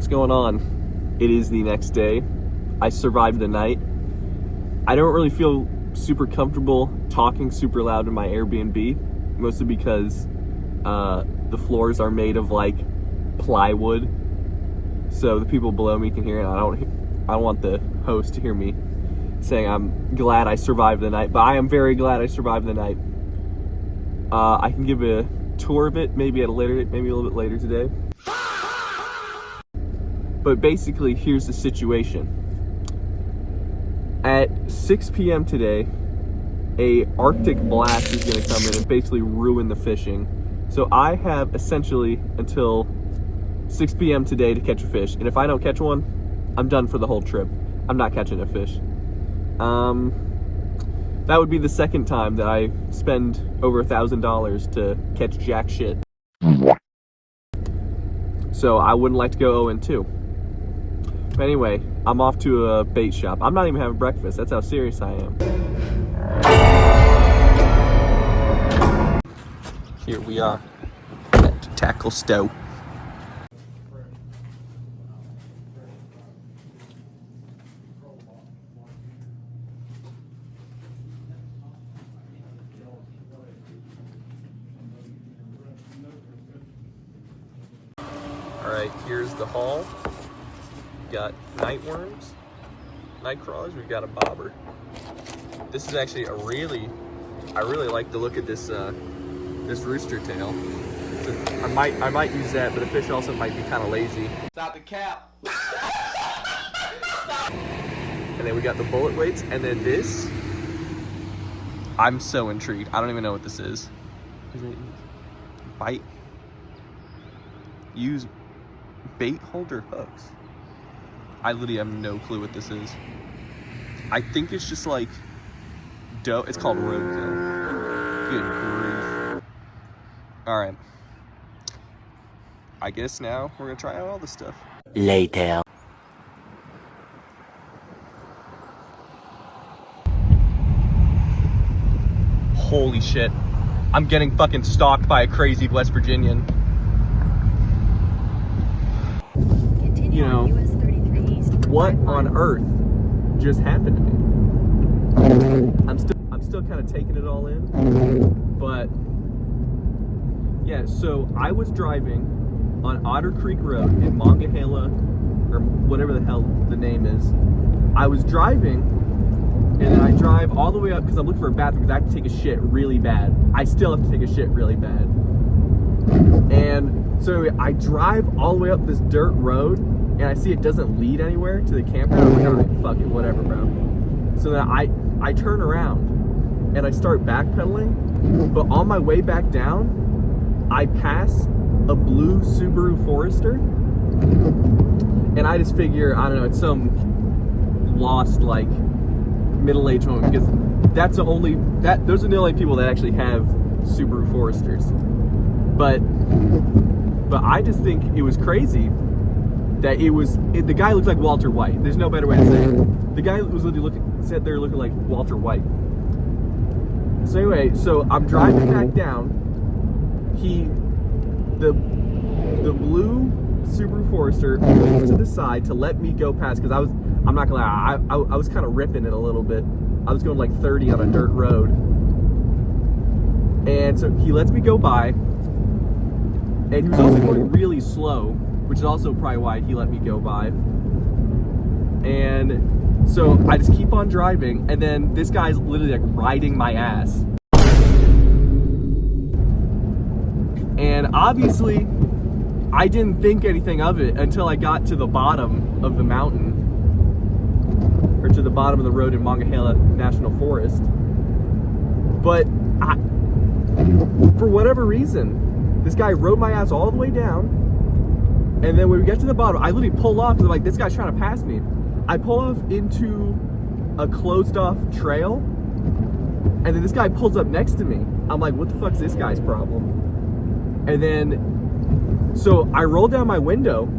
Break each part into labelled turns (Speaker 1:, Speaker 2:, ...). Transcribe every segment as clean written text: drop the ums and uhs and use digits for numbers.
Speaker 1: what's going on? It is the next day. I survived the night. I don't really feel super comfortable talking super loud in my Airbnb, mostly because the floors are made of like plywood, so the people below me can hear it. I don't want the host to hear me saying I'm glad I survived the night, but I am very glad I survived the night. I can give a tour of it maybe a little bit later today. But basically, here's the situation. At 6 p.m. today, a Arctic blast is going to come in and basically ruin the fishing. So I have essentially until 6 p.m. today to catch a fish. And if I don't catch one, I'm done for the whole trip. I'm not catching a fish. That would be the second time that I spend over $1,000 to catch jack shit. So I wouldn't like to go 0-2. But anyway, I'm off to a bait shop. I'm not even having breakfast. That's how serious I am. Here we are at Tackle Stow. Alright, here's the haul. We've got night worms, night crawlers, we've got a bobber. This is actually I really like the look of this this rooster tail. So I might use that, but the fish also might be kind of lazy.
Speaker 2: Stop the cap.
Speaker 1: And then we got the bullet weights, and then this. I'm so intrigued. I don't even know what this is. Bite. Use bait holder hooks. I literally have no clue what this is. I think it's just like dough. It's called road dough. Good grief. Alright. I guess now we're gonna try out all this stuff.
Speaker 3: Later.
Speaker 1: Holy shit. I'm getting fucking stalked by a crazy West Virginian. You know, what on earth just happened to me? I'm still kind of taking it all in, but yeah. So I was driving on Otter Creek Road in Monongahela, or whatever the hell the name is. I was driving, and then I drive all the way up because I'm looking for a bathroom because I have to take a shit really bad. I still have to take a shit really bad, and so anyway, I drive all the way up this dirt road. And I see it doesn't lead anywhere to the campground. I'm like, alright, fuck it, whatever, bro. So then I turn around and I start backpedaling. But on my way back down, I pass a blue Subaru Forester. And I just figure, I don't know, it's some lost, like, middle-aged woman. Because those are the only people that actually have Subaru Foresters. But I just think it was crazy. That the guy looked like Walter White. There's no better way to say it. The guy was literally sat there looking like Walter White. So anyway, so I'm driving back down. The blue Subaru Forester moves to the side to let me go past because I'm not gonna lie, I was kind of ripping it a little bit. I was going like 30 on a dirt road, and so he lets me go by, and he was also going really slow, which is also probably why he let me go by. And so I just keep on driving, and then this guy's literally like riding my ass. And obviously, I didn't think anything of it until I got to the bottom of the mountain, or to the bottom of the road in Monongahela National Forest. But for whatever reason, this guy rode my ass all the way down. And then when we get to the bottom, I literally pull off because I'm like, this guy's trying to pass me. I pull off into a closed off trail, and then this guy pulls up next to me. I'm like, what the fuck's this guy's problem? And then, so I roll down my window,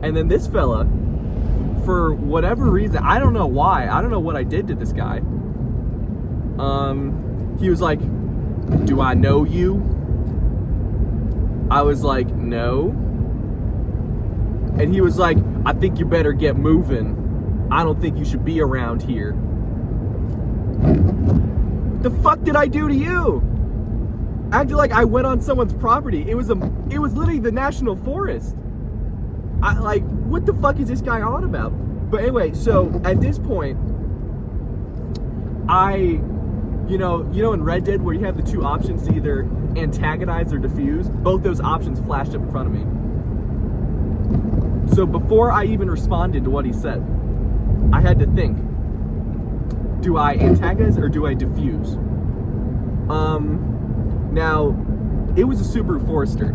Speaker 1: and then this fella, for whatever reason, I don't know why, I don't know what I did to this guy. He was like, do I know you? I was like, no. And he was like, I think you better get moving. I don't think you should be around here. The fuck did I do to you? Acted like I went on someone's property. It was literally the national forest. What the fuck is this guy on about? But anyway, so at this point, you know in Red Dead where you have the two options to either antagonize or defuse, both those options flashed up in front of me. So before I even responded to what he said, I had to think, do I antagonize or do I defuse? Now, it was a Subaru Forester.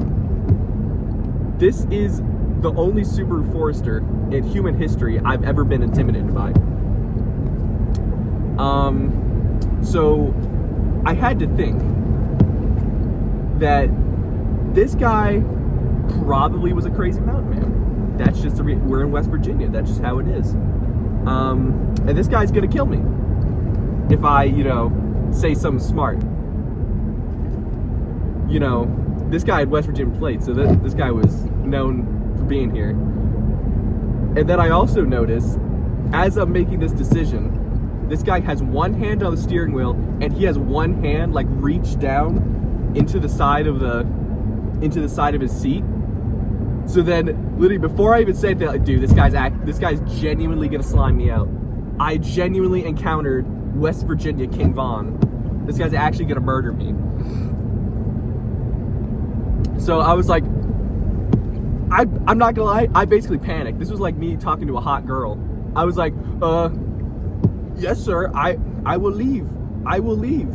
Speaker 1: This is the only Subaru Forester in human history I've ever been intimidated by. So I had to think that this guy probably was a crazy mountain man. That's just we're in West Virginia. That's just how it is. And this guy's gonna kill me if I, say something smart. This guy had West Virginia plates, so this guy was known for being here. And then I also noticed, as I'm making this decision, this guy has one hand on the steering wheel, and he has one hand reached down into the side of his seat. So then, literally, before I even said that, dude, this guy's genuinely gonna slime me out. I genuinely encountered West Virginia King Von. This guy's actually gonna murder me. So I was like, I'm not gonna lie, I basically panicked. This was like me talking to a hot girl. I was like, yes sir, I will leave. I will leave.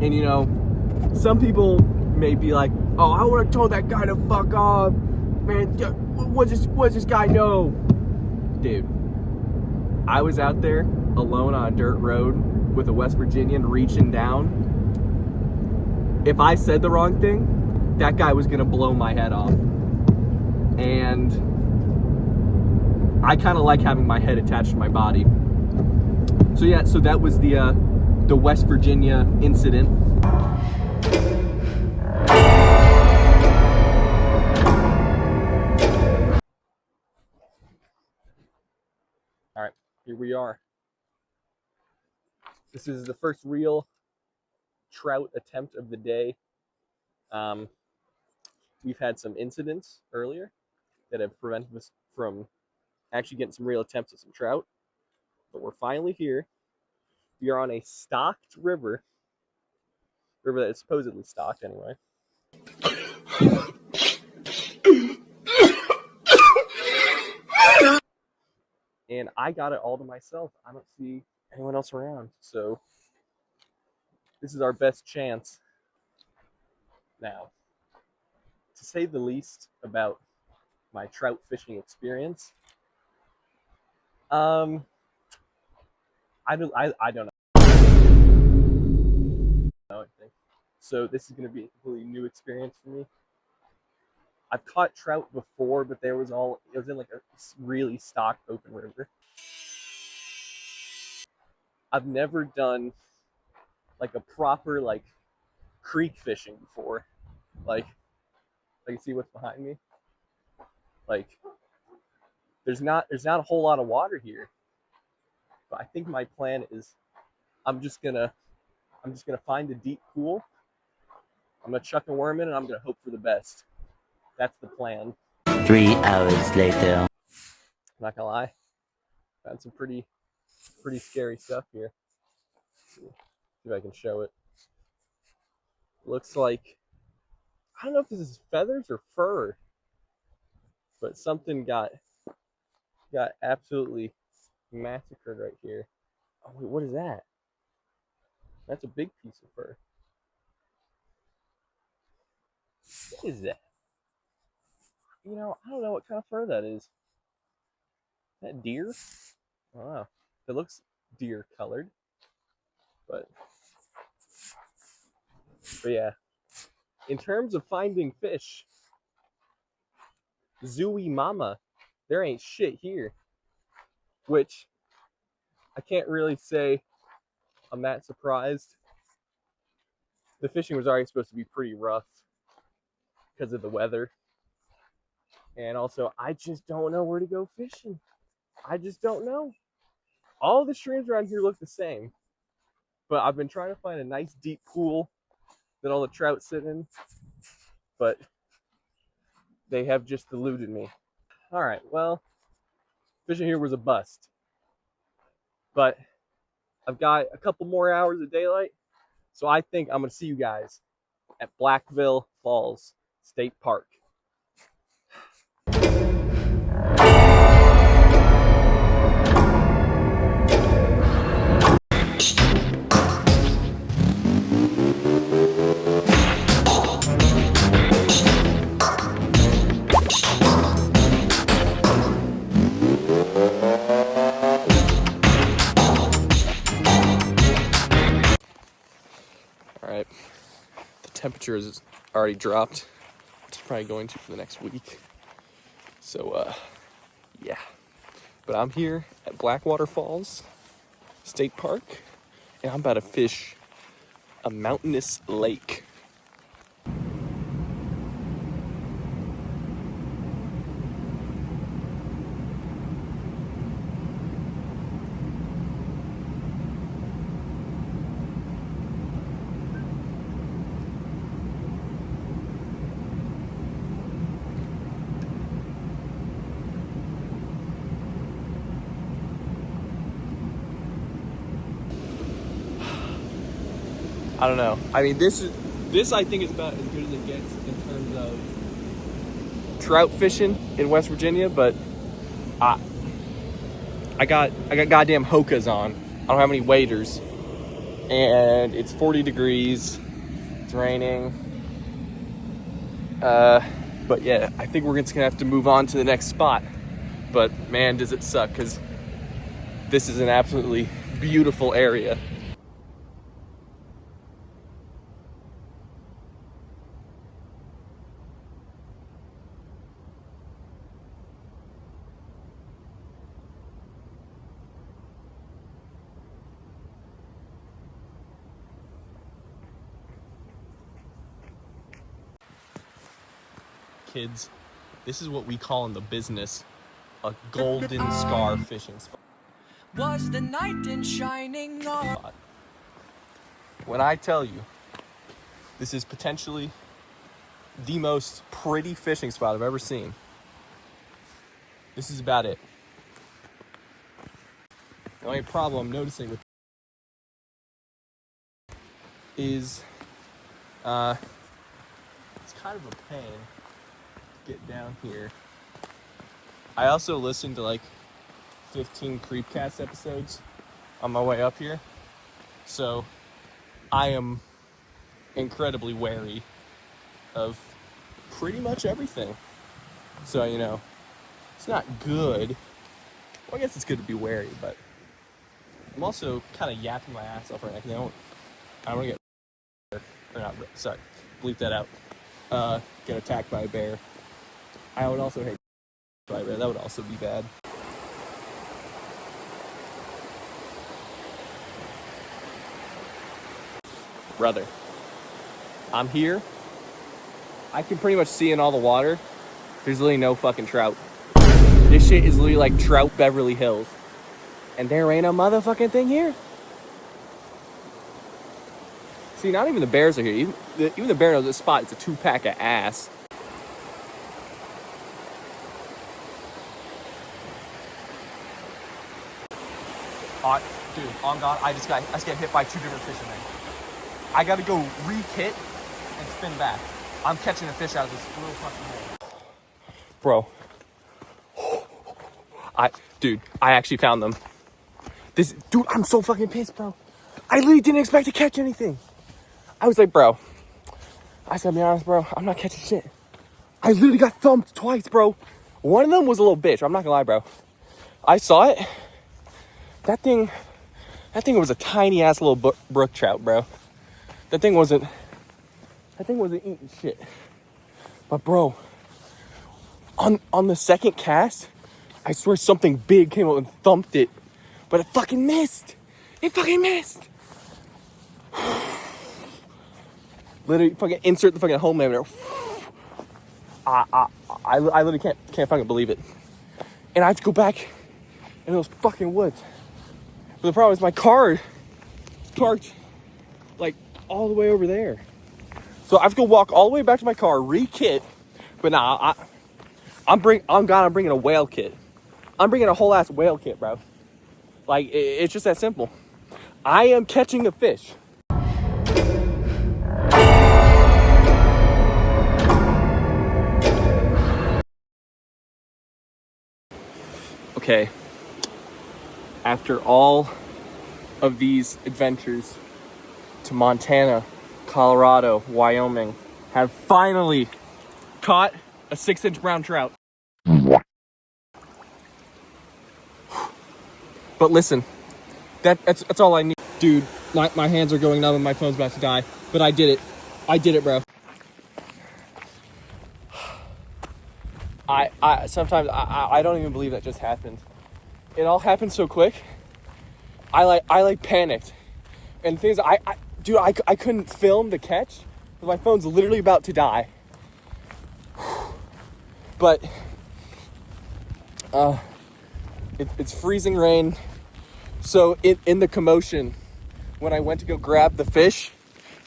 Speaker 1: And some people may be like, oh, I would have told that guy to fuck off. Man, what's this guy know? Dude, I was out there alone on a dirt road with a West Virginian reaching down. If I said the wrong thing, that guy was gonna blow my head off. And I kind of like having my head attached to my body. So yeah, so that was the West Virginia incident. All right, here we are. This is the first real trout attempt of the day. We've had some incidents earlier that have prevented us from actually getting some real attempts at some trout, but we're finally here. We are on a stocked river that is supposedly stocked anyway. And I got it all to myself. I don't see anyone else around, so this is our best chance. Now, to say the least about my trout fishing experience, I don't know anything. So this is going to be a completely new experience for me. I've caught trout before, but it was in a really stocked open river. I've never done a proper creek fishing before. I can see what's behind me. There's not a whole lot of water here. But I think my plan is I'm just gonna find a deep pool. I'm gonna chuck a worm in and I'm gonna hope for the best. That's the plan.
Speaker 2: 3 hours later.
Speaker 1: I'm not gonna lie. Found some pretty scary stuff here. See if I can show it. Looks like, I don't know if this is feathers or fur, but something got absolutely massacred right here. Oh wait, what is that? That's a big piece of fur. What is that? I don't know what kind of fur that is. Is that deer? I don't know. It looks deer colored. But yeah. In terms of finding fish, Zooey Mama, there ain't shit here. Which I can't really say I'm that surprised. The fishing was already supposed to be pretty rough because of the weather. And also, I just don't know where to go fishing. I just don't know. All the streams around here look the same, but I've been trying to find a nice deep pool that all the trout sit in, but they have just eluded me. All right, well, fishing here was a bust, but I've got a couple more hours of daylight, so I think I'm gonna see you guys at Blackville Falls State Park. All right, the temperature is already dropped. It's probably going to for the next week. So, yeah. But I'm here at Blackwater Falls State Park, and I'm about to fish a mountainous lake. I don't know. I mean, this I think is about as good as it gets in terms of trout fishing in West Virginia. But I got goddamn Hokas on. I don't have any waders, and it's 40 degrees. It's raining. But yeah, I think we're just gonna have to move on to the next spot. But man, does it suck, because this is an absolutely beautiful area. Kids, this is what we call in the business a golden scar fishing spot.
Speaker 3: Was the knight in shining armor?
Speaker 1: When I tell you, this is potentially the most pretty fishing spot I've ever seen. This is about it. The only problem I'm noticing with is it's kind of a pain to get down here. I also listened to like 15 Creepcast episodes on my way up here, so I am incredibly wary of pretty much everything. So, you know, it's not good. Well, I guess it's good to be wary, but I'm also kind of yapping my ass off right now because I don't want to get, or not, sorry, bleep that out. Get attacked by a bear. I would also hate by a bear. That would also be bad. Brother, I'm here. I can pretty much see in all the water. There's literally no fucking trout. This shit is literally like Trout Beverly Hills. And there ain't a motherfucking thing here. See, not even the bears are here. Even the bear knows this spot. It's a 2-pack of ass. Dude, on God, I just got hit by 2 different fishermen. I gotta go re-kit and spin back. I'm catching a fish out of this little fucking hole. Bro. Dude, I actually found them. Dude, I'm so fucking pissed, bro. I literally didn't expect to catch anything. I was like, bro, I said, to be honest, bro, I'm not catching shit. I literally got thumped twice, bro. One of them was a little bitch. I'm not gonna lie, bro. I saw it. That thing was a tiny ass little brook trout, bro. That thing wasn't eating shit. But bro, on the second cast, I swear something big came up and thumped it. But it fucking missed. It fucking missed. Literally fucking insert the fucking homeland there. I literally can't fucking believe it. And I have to go back in those fucking woods. But the problem is my car is parked like all the way over there. So I have to go walk all the way back to my car, re-kit. But nah, I'm bringing a whale kit. I'm bringing a whole ass whale kit, bro. Like, it's just that simple. I am catching a fish. Okay. After all of these adventures to Montana, Colorado, Wyoming, have finally caught a 6-inch brown trout. But listen, that's all I need. Dude, my hands are going numb and my phone's about to die. But I did it. I did it, bro. I sometimes I don't even believe that just happened. It all happened so quick. I panicked. And things I couldn't film the catch because my phone's literally about to die. But it's freezing rain. So in the commotion, when I went to go grab the fish,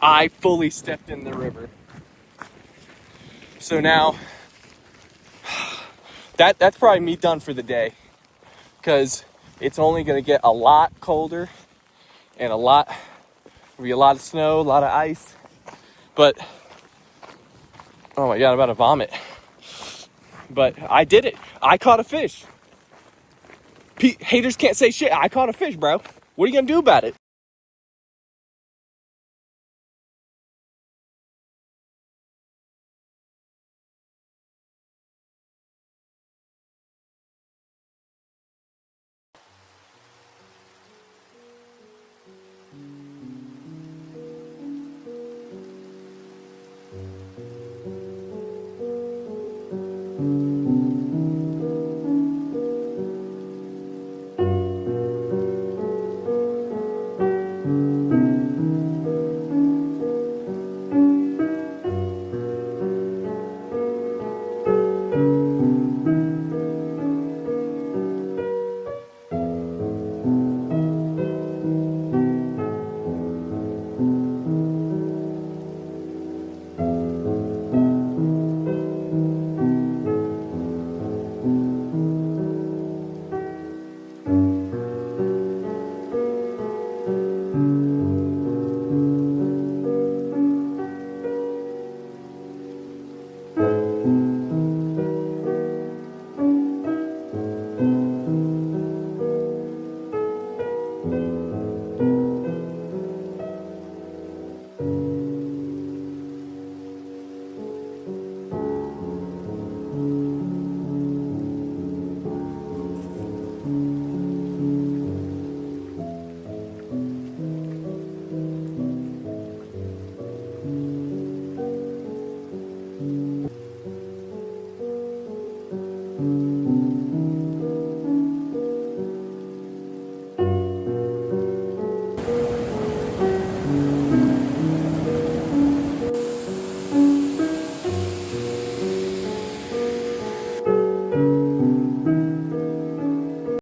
Speaker 1: I fully stepped in the river. So now that's probably me done for the day, because it's only gonna get a lot colder and there'll be a lot of snow, a lot of ice. But oh my god, I'm about to vomit. But I did it. I caught a fish. Haters can't say shit. I caught a fish, bro. What are you gonna do about it?